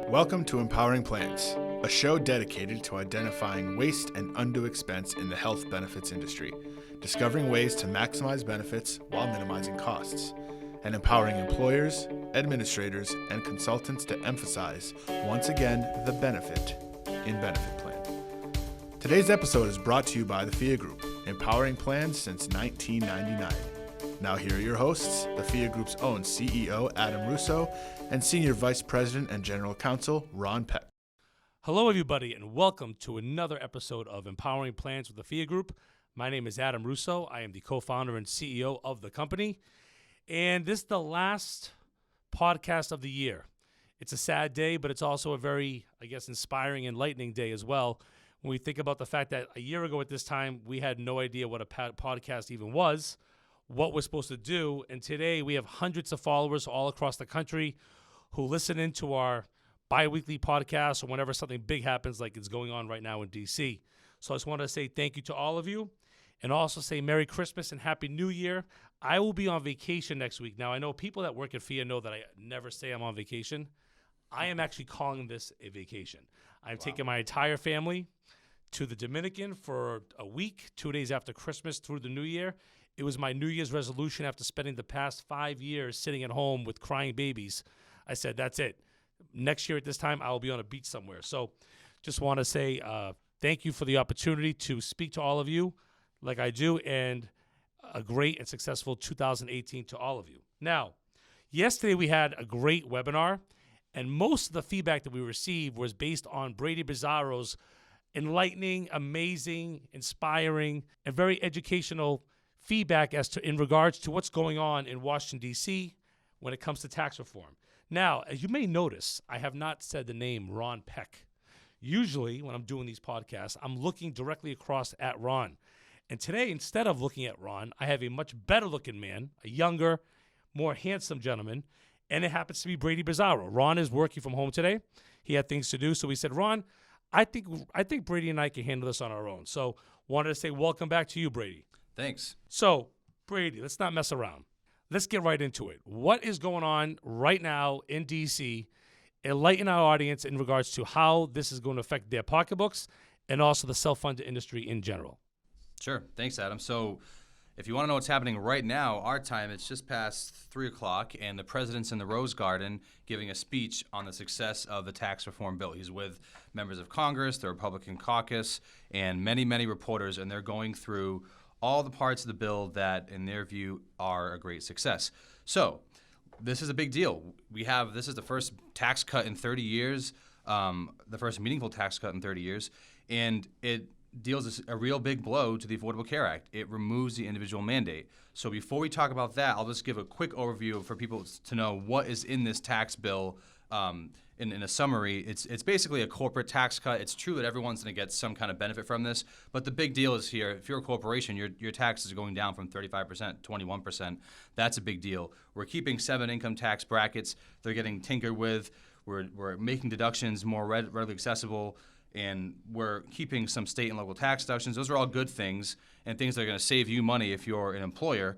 Welcome to Empowering Plans, a show dedicated to identifying waste and undue expense in the health benefits industry, discovering ways to maximize benefits while minimizing costs, and empowering employers, administrators, and consultants to emphasize, once again, the benefit in benefit plan. Today's episode is brought to you by the Phia Group, empowering plans since 1999. Now here are your hosts, the Phia Group's own CEO, Adam Russo, and Senior Vice President and General Counsel, Ron Peck. Hello, everybody, and welcome to another episode of Empowering Plans with the Phia Group. My name is Adam Russo. I am the co-founder and CEO of the company, and this is the last podcast of the year. It's a sad day, but it's also a very, inspiring, enlightening day as well. When we think about the fact that a year ago at this time, we had no idea what a podcast even was, what we're supposed to do, and today we have hundreds of followers all across the country who listen into our bi-weekly podcast or whenever something big happens like it's going on right now in D.C. So I just want to say thank you to all of you and also say Merry Christmas and Happy New Year. I will be on vacation next week. Now, I know people that work at Phia know that I never say I'm on vacation. I am actually calling this a vacation. I'm taking my entire family to the Dominican for a week, 2 days after Christmas through the New Year. It was my New Year's resolution after spending the past 5 years sitting at home with crying babies. I said, that's it. Next year at this time, I will be on a beach somewhere. So just want to say thank you for the opportunity to speak to all of you like I do, and a great and successful 2018 to all of you. Now, yesterday we had a great webinar, and most of the feedback that we received was based on Brady Bizarro's enlightening, amazing, inspiring, and very educational feedback as to in regards to what's going on in Washington, D.C. when it comes to tax reform. Now, as you may notice, I have not said the name Ron Peck. Usually, when I'm doing these podcasts, I'm looking directly across at Ron. And today, instead of looking at Ron, I have a much better-looking man, a younger, more handsome gentleman, and it happens to be Brady Bizarro. Ron is working from home today. He had things to do, so we said, Ron, I think Brady and I can handle this on our own. So wanted to say welcome back to you, Brady. Thanks. So, Brady, let's not mess around. Let's get right into it. What is going on right now in D.C.? Enlighten our audience in regards to how this is going to affect their pocketbooks and also the self-funded industry in general. Sure. Thanks, Adam. So if you want to know what's happening right now, our time, it's just past 3 o'clock, and the president's in the Rose Garden giving a speech on the success of the tax reform bill. He's with members of Congress, the Republican caucus, and many, many reporters, and they're going through all the parts of the bill that, in their view, are a great success. So this is a big deal. This is the first tax cut in 30 years, the first meaningful tax cut in 30 years, and it deals a real big blow to the Affordable Care Act. It removes the individual mandate. So before we talk about that, I'll just give a quick overview for people to know what is in this tax bill. In a summary, it's basically a corporate tax cut. It's true that everyone's going to get some kind of benefit from this, but the big deal is here, if you're a corporation, your taxes are going down from 35% to 21%. That's a big deal. We're keeping 7 income tax brackets. They're getting tinkered with. We're making deductions more readily accessible, and we're keeping some state and local tax deductions. Those are all good things and things that are going to save you money if you're an employer.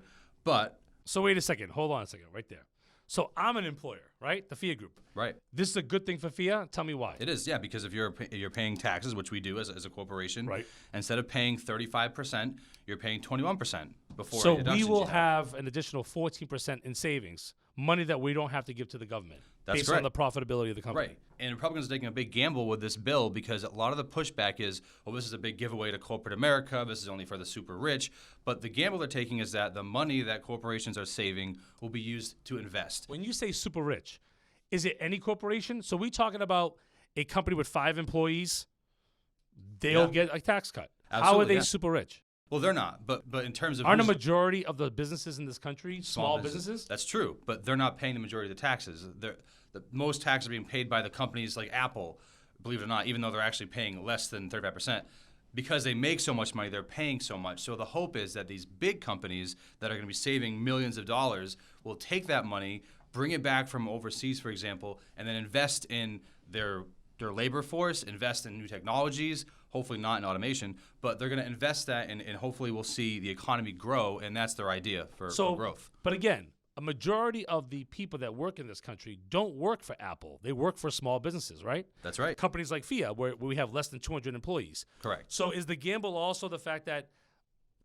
So wait a second. Hold on a second right there. So I'm an employer, right? The Phia Group. Right. This is a good thing for Phia? Tell me why. It is, yeah, because if you're paying taxes, which we do as a corporation, right, instead of paying 35%, you're paying 21% before. So we will have an additional 14% in savings, money that we don't have to give to the government. That's based correct. On the profitability of the company. Right. And Republicans are taking a big gamble with this bill because a lot of the pushback is, well, this is a big giveaway to corporate America. This is only for the super rich. But the gamble they're taking is that the money that corporations are saving will be used to invest. When you say super rich, is it any corporation? So we talking about a company with 5 employees, they'll get a tax cut. Absolutely, how are they super rich? Well, they're not, but in terms of... Aren't a majority of the businesses in this country small businesses? That's true, but they're not paying the majority of the taxes. Most taxes are being paid by the companies like Apple, believe it or not, even though they're actually paying less than 35%. Because they make so much money, they're paying so much. So the hope is that these big companies that are going to be saving millions of dollars will take that money, bring it back from overseas, for example, and then invest in their labor force, invest in new technologies, hopefully not in automation, but they're going to invest that and hopefully we'll see the economy grow, and that's their idea for growth. But again, a majority of the people that work in this country don't work for Apple. They work for small businesses, right? That's right. Companies like Phia, where we have less than 200 employees. Correct. So is the gamble also the fact that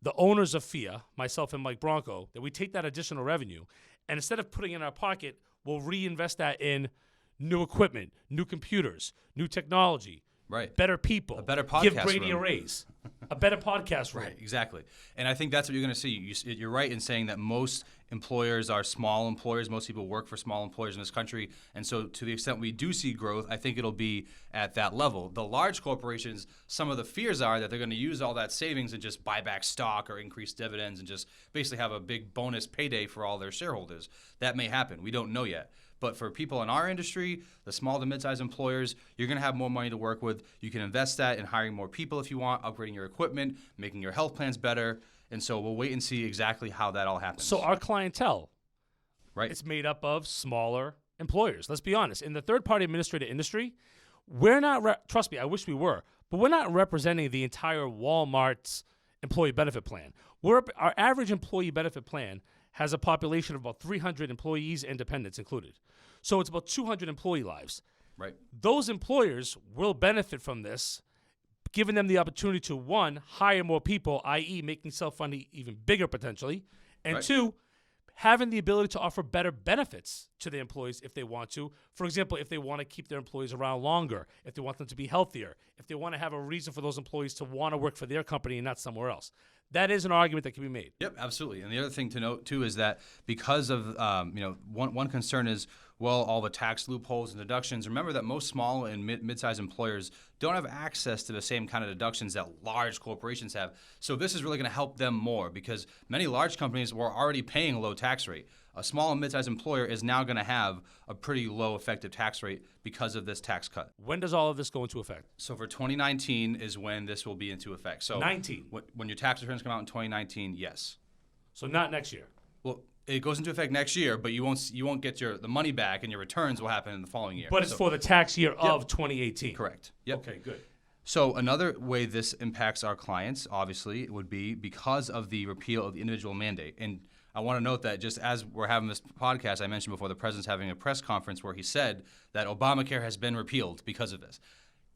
the owners of Phia, myself and Mike Bronco, that we take that additional revenue and instead of putting it in our pocket, we'll reinvest that in new equipment, new computers, new technology, Right. better people, A better podcast give Brady room. a raise, a better podcast room. Right, exactly. And I think that's what you're going to see. You're right in saying that most employers are small employers. Most people work for small employers in this country. And so to the extent we do see growth, I think it'll be at that level. The large corporations, some of the fears are that they're going to use all that savings and just buy back stock or increase dividends and just basically have a big bonus payday for all their shareholders. That may happen. We don't know yet. But for people in our industry, the small to mid-sized employers, you're going to have more money to work with. You can invest that in hiring more people if you want, upgrading your equipment, making your health plans better. And so we'll wait and see exactly how that all happens. So our clientele, right. it's made up of smaller employers. Let's be honest. In the third-party administrator industry, we're not, trust me, I wish we were, but we're not representing the entire Walmart's employee benefit plan. Our average employee benefit plan has a population of about 300 employees and dependents included. So it's about 200 employee lives. Right. Those employers will benefit from this, giving them the opportunity to, one, hire more people, i.e. making self-funding even bigger potentially, and Right. two, having the ability to offer better benefits to the employees if they want to. For example, if they want to keep their employees around longer, if they want them to be healthier, if they want to have a reason for those employees to want to work for their company and not somewhere else. That is an argument that can be made. Yep, absolutely. And the other thing to note too is that because of one concern is all the tax loopholes and deductions. Remember that most small and mid-sized employers don't have access to the same kind of deductions that large corporations have. So this is really going to help them more because many large companies were already paying a low tax rate. A small and mid-sized employer is now going to have a pretty low effective tax rate because of this tax cut. When does all of this go into effect? So for 2019 is when this will be into effect. So 19. When your tax returns come out in 2019, yes. So not next year. Well, it goes into effect next year, but you won't get the money back, and your returns will happen in the following year. But it's for the tax year of 2018. Correct. Yep. Okay, good. So another way this impacts our clients, obviously, would be because of the repeal of the individual mandate. And I want to note that just as we're having this podcast, I mentioned before the president's having a press conference where he said that Obamacare has been repealed because of this.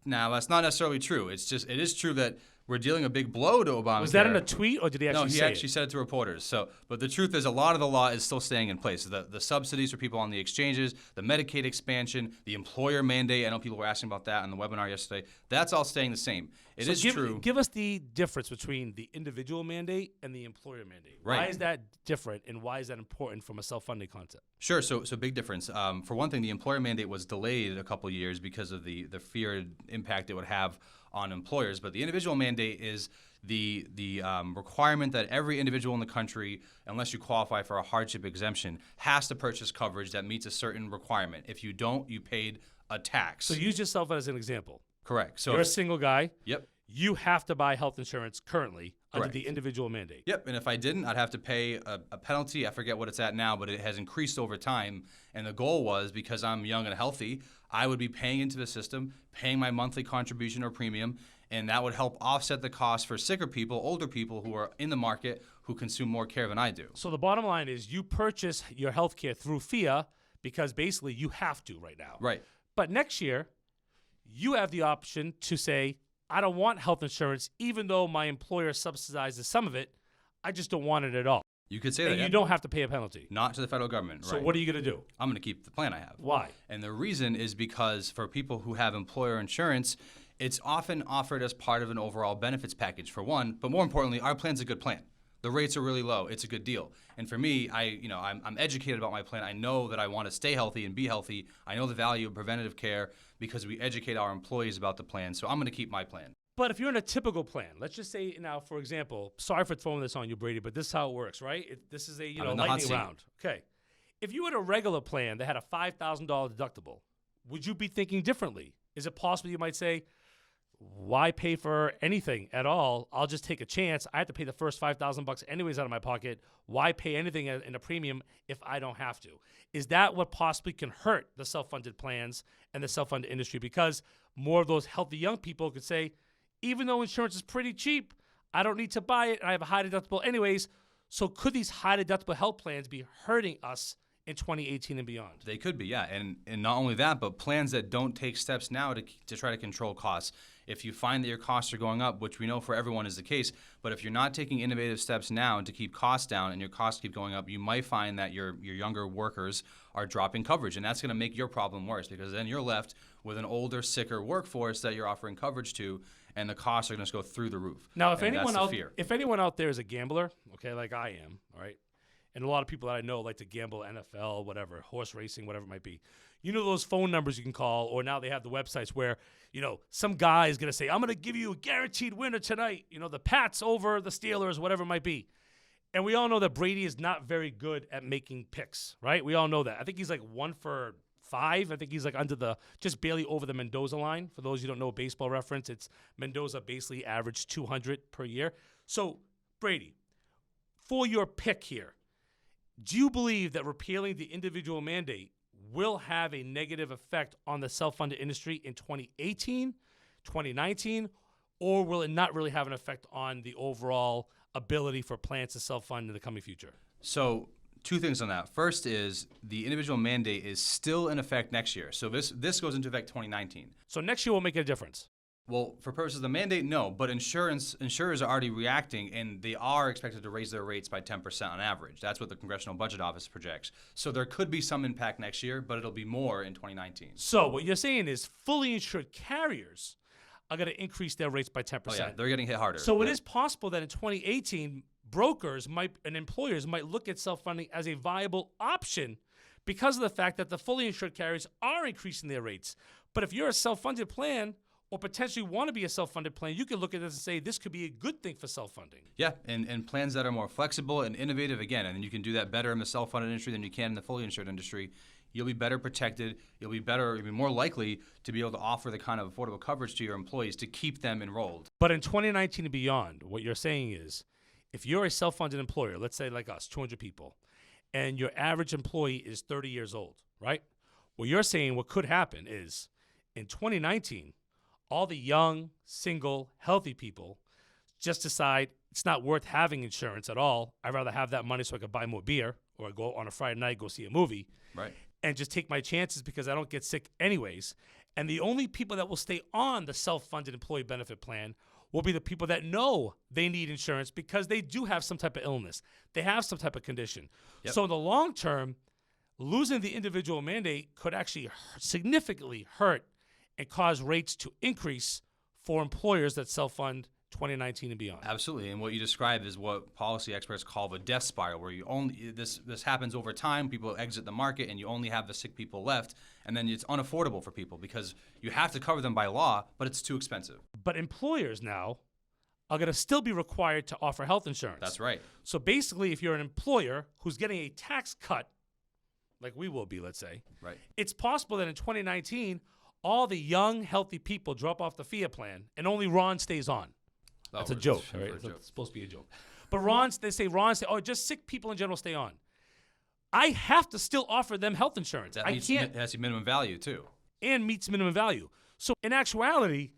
Now, that's not necessarily true. It is true that we're dealing a big blow to Obamacare. Was that in a tweet, or did he actually say it? No, he actually said it to reporters. But the truth is a lot of the law is still staying in place. The subsidies for people on the exchanges, the Medicaid expansion, the employer mandate. I know people were asking about that on the webinar yesterday. That's all staying the same. It is true. Give us the difference between the individual mandate and the employer mandate. Right. Why is that different, and why is that important from a self-funding concept? Sure. So big difference. For one thing, the employer mandate was delayed a couple years because of the feared impact it would have on employers. But the individual mandate is the requirement that every individual in the country, unless you qualify for a hardship exemption, has to purchase coverage that meets a certain requirement. If you don't, you paid a tax. So use yourself as an example. Correct. So you're a single guy. Yep. You have to buy health insurance currently under Correct. the individual mandate. Yep, and if I didn't, I'd have to pay a penalty. I forget what it's at now, but it has increased over time. And the goal was, because I'm young and healthy, I would be paying into the system, paying my monthly contribution or premium, and that would help offset the cost for sicker people, older people who are in the market who consume more care than I do. So the bottom line is you purchase your health care through Phia because basically you have to right now. Right. But next year, you have the option to say, I don't want health insurance, even though my employer subsidizes some of it. I just don't want it at all. You could say and that. you don't have to pay a penalty. Not to the federal government. So right. what are you going to do? I'm going to keep the plan I have. Why? And the reason is because for people who have employer insurance, it's often offered as part of an overall benefits package, for one. But more importantly, our plan's a good plan. The rates are really low. It's a good deal. And for me, I'm educated about my plan. I know that I want to stay healthy and be healthy. I know the value of preventative care because we educate our employees about the plan. So I'm going to keep my plan. But if you're in a typical plan, let's just say now, for example, sorry for throwing this on you, Brady, but this is how it works, right? This is a lightning round. Okay. If you had a regular plan that had a $5,000 deductible, would you be thinking differently? Is it possible you might say, why pay for anything at all? I'll just take a chance. I have to pay the first $5,000 anyways out of my pocket. Why pay anything in a premium if I don't have to? Is that what possibly can hurt the self-funded plans and the self-funded industry? Because more of those healthy young people could say, even though insurance is pretty cheap, I don't need to buy it, and I have a high deductible anyways, So could these high deductible health plans be hurting us in 2018 and beyond? They could be, yeah. And not only that, but plans that don't take steps now to try to control costs. If you find that your costs are going up, which we know for everyone is the case, but if you're not taking innovative steps now to keep costs down and your costs keep going up, you might find that your younger workers are dropping coverage. And that's going to make your problem worse, because then you're left with an older, sicker workforce that you're offering coverage to, and the costs are going to go through the roof. Now, if and anyone out there is a gambler, okay, like I am, all right, and a lot of people that I know like to gamble, NFL, whatever, horse racing, whatever it might be. You know those phone numbers you can call, or now they have the websites where, some guy is going to say, I'm going to give you a guaranteed winner tonight. The Pats over the Steelers, whatever it might be. And we all know that Brady is not very good at making picks, right? We all know that. I think he's like 1 for 5. I think he's like just barely over the Mendoza line. For those who don't know baseball reference, it's Mendoza basically averaged 200 per year. So, Brady, for your pick here, do you believe that repealing the individual mandate will have a negative effect on the self-funded industry in 2018, 2019, or will it not really have an effect on the overall ability for plans to self-fund in the coming future? So 2 things on that. First is the individual mandate is still in effect next year. So this goes into effect 2019. So next year will make a difference. Well, for purposes of the mandate, no. But insurers are already reacting, and they are expected to raise their rates by 10% on average. That's what the Congressional Budget Office projects. So there could be some impact next year, but it'll be more in 2019. So what you're saying is fully insured carriers are going to increase their rates by 10%. Oh, yeah, they're getting hit harder. So it is possible that in 2018, brokers and employers might look at self-funding as a viable option because of the fact that the fully insured carriers are increasing their rates. But if you're a self-funded plan, or potentially want to be a self-funded plan, you can look at this and say this could be a good thing for self-funding. Yeah, and plans that are more flexible and innovative, again, and you can do that better in the self-funded industry than you can in the fully insured industry. You'll be better protected. You'll be more likely to be able to offer the kind of affordable coverage to your employees to keep them enrolled. But in 2019 and beyond, what you're saying is, if you're a self-funded employer, let's say like us, 200 people, and your average employee is 30 years old, right? What you're saying, what could happen is, in 2019, all the young, single, healthy people just decide it's not worth having insurance at all. I'd rather have that money so I could buy more beer, or go on a Friday night, go see a movie, right, and just take my chances because I don't get sick anyways. And the only people that will stay on the self-funded employee benefit plan will be the people that know they need insurance because they do have some type of illness. They have some type of condition. Yep. So in the long term, losing the individual mandate could actually significantly hurt and cause rates to increase for employers that self-fund 2019 and beyond. Absolutely, and what you described is what policy experts call the death spiral, where you only this happens over time. People exit the market, and you only have the sick people left, and then it's unaffordable for people because you have to cover them by law, but it's too expensive. But employers now are going to still be required to offer health insurance. That's right. So basically, if you're an employer who's getting a tax cut, like we will be, let's say, right, it's possible that in 2019, all the young, healthy people drop off the Phia plan, and only Ron stays on. That's a joke, right? It's supposed to be a joke. But they say, just sick people in general stay on. I have to still offer them health insurance. It has a minimum value, too. And meets minimum value. So in actuality,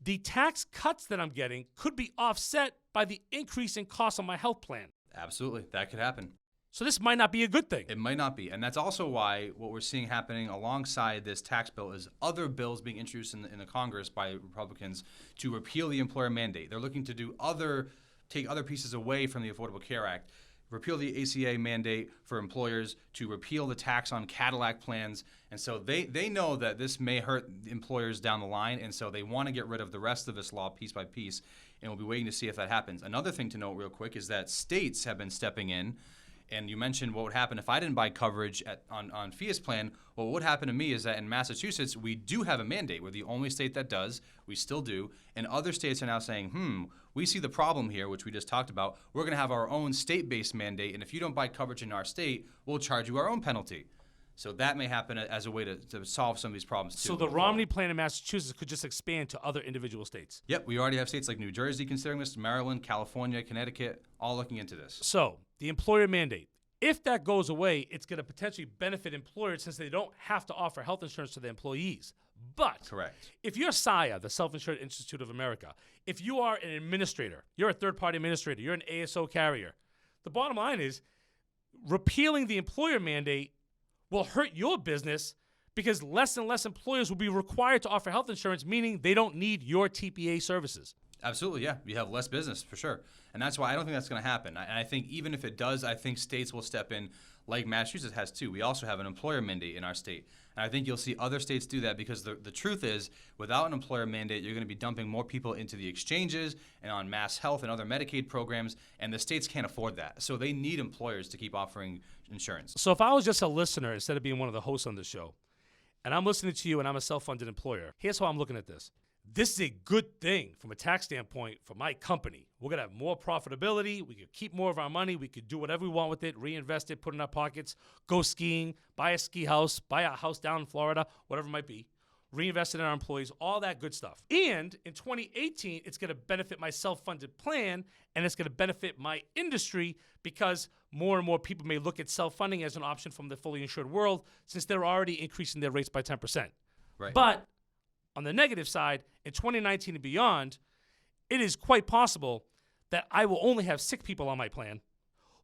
the tax cuts that I'm getting could be offset by the increase in cost on my health plan. Absolutely. That could happen. So this might not be a good thing. It might not be. And that's also why what we're seeing happening alongside this tax bill is other bills being introduced in the Congress by Republicans to repeal the employer mandate. They're looking to take other pieces away from the Affordable Care Act, repeal the ACA mandate for employers, to repeal the tax on Cadillac plans. And so they know that this may hurt employers down the line, and so they want to get rid of the rest of this law piece by piece, and we'll be waiting to see if that happens. Another thing to note real quick is that states have been stepping in. And you mentioned what would happen if I didn't buy coverage on Phia's plan. Well, what would happen to me is that in Massachusetts, we do have a mandate. We're the only state that does. We still do. And other states are now saying, we see the problem here, which we just talked about. We're going to have our own state-based mandate. And if you don't buy coverage in our state, we'll charge you our own penalty. So that may happen as a way to solve some of these problems, too. So the Romney plan in Massachusetts could just expand to other individual states? Yep. We already have states like New Jersey considering this, Maryland, California, Connecticut, all looking into this. So the employer mandate, if that goes away, it's going to potentially benefit employers since they don't have to offer health insurance to their employees. But correct. If you're SIA, the Self-Insured Institute of America, if you are an administrator, you're a third-party administrator, you're an ASO carrier, the bottom line is repealing the employer mandate will hurt your business because less and less employers will be required to offer health insurance, meaning they don't need your TPA services. Absolutely, yeah. You have less business for sure. And that's why I don't think that's going to happen. And I think even if it does, I think states will step in like Massachusetts has too. We also have an employer mandate in our state. And I think you'll see other states do that because the truth is, without an employer mandate, you're going to be dumping more people into the exchanges and on mass health and other Medicaid programs, and the states can't afford that. So they need employers to keep offering insurance. So if I was just a listener instead of being one of the hosts on the show, and I'm listening to you and I'm a self-funded employer, here's how I'm looking at this. This is a good thing from a tax standpoint for my company. We're going to have more profitability. We could keep more of our money. We could do whatever we want with it, reinvest it, put it in our pockets, go skiing, buy a ski house, buy a house down in Florida, whatever it might be, reinvest it in our employees, all that good stuff. And in 2018, it's going to benefit my self-funded plan, and it's going to benefit my industry because more and more people may look at self-funding as an option from the fully insured world since they're already increasing their rates by 10%. Right. But on the negative side, in 2019 and beyond, it is quite possible that I will only have sick people on my plan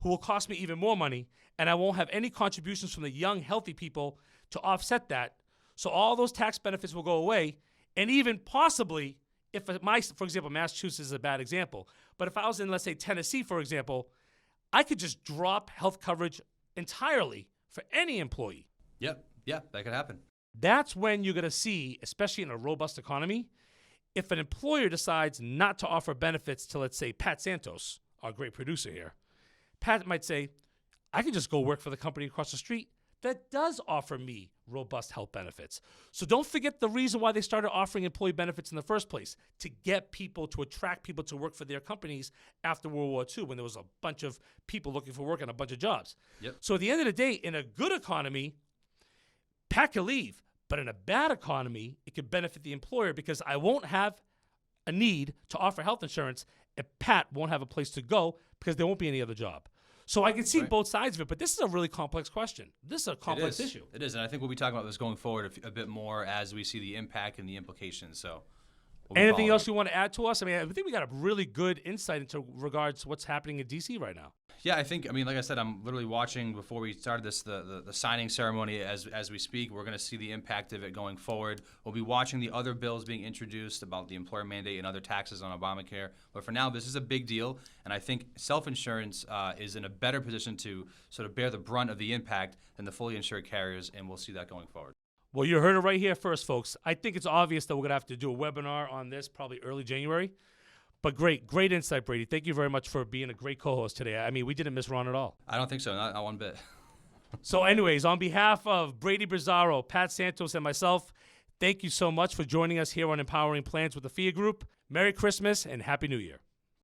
who will cost me even more money, and I won't have any contributions from the young, healthy people to offset that. So all those tax benefits will go away, and even possibly, if for example, Massachusetts is a bad example, but if I was in, let's say, Tennessee, for example, I could just drop health coverage entirely for any employee. Yep, yeah, that could happen. That's when you're going to see, especially in a robust economy, if an employer decides not to offer benefits to, let's say, Pat Santos, our great producer here. Pat might say, I can just go work for the company across the street that does offer me robust health benefits. So don't forget the reason why they started offering employee benefits in the first place, to get people, to attract people to work for their companies after World War II when there was a bunch of people looking for work and a bunch of jobs. Yep. So at the end of the day, in a good economy, Pat can leave. But in a bad economy, it could benefit the employer because I won't have a need to offer health insurance and Pat won't have a place to go because there won't be any other job. So I can see both sides of it, but this is a really complex question. This is a complex issue. It is, and I think we'll be talking about this going forward a bit more as we see the impact and the implications. So, anything else you want to add to us? I mean, I think we got a really good insight into regards to what's happening in D.C. right now. Yeah, I mean, like I said, I'm literally watching before we started this the signing ceremony as we speak. We're going to see the impact of it going forward. We'll be watching the other bills being introduced about the employer mandate and other taxes on Obamacare. But for now, this is a big deal, and I think self-insurance is in a better position to sort of bear the brunt of the impact than the fully insured carriers, and we'll see that going forward. Well, you heard it right here first, folks. I think it's obvious that we're going to have to do a webinar on this probably early January. But great insight, Brady. Thank you very much for being a great co-host today. I mean, we didn't miss Ron at all. I don't think so, not one bit. So anyways, on behalf of Brady Bizarro, Pat Santos, and myself, thank you so much for joining us here on Empowering Plans with the Phia Group. Merry Christmas and Happy New Year.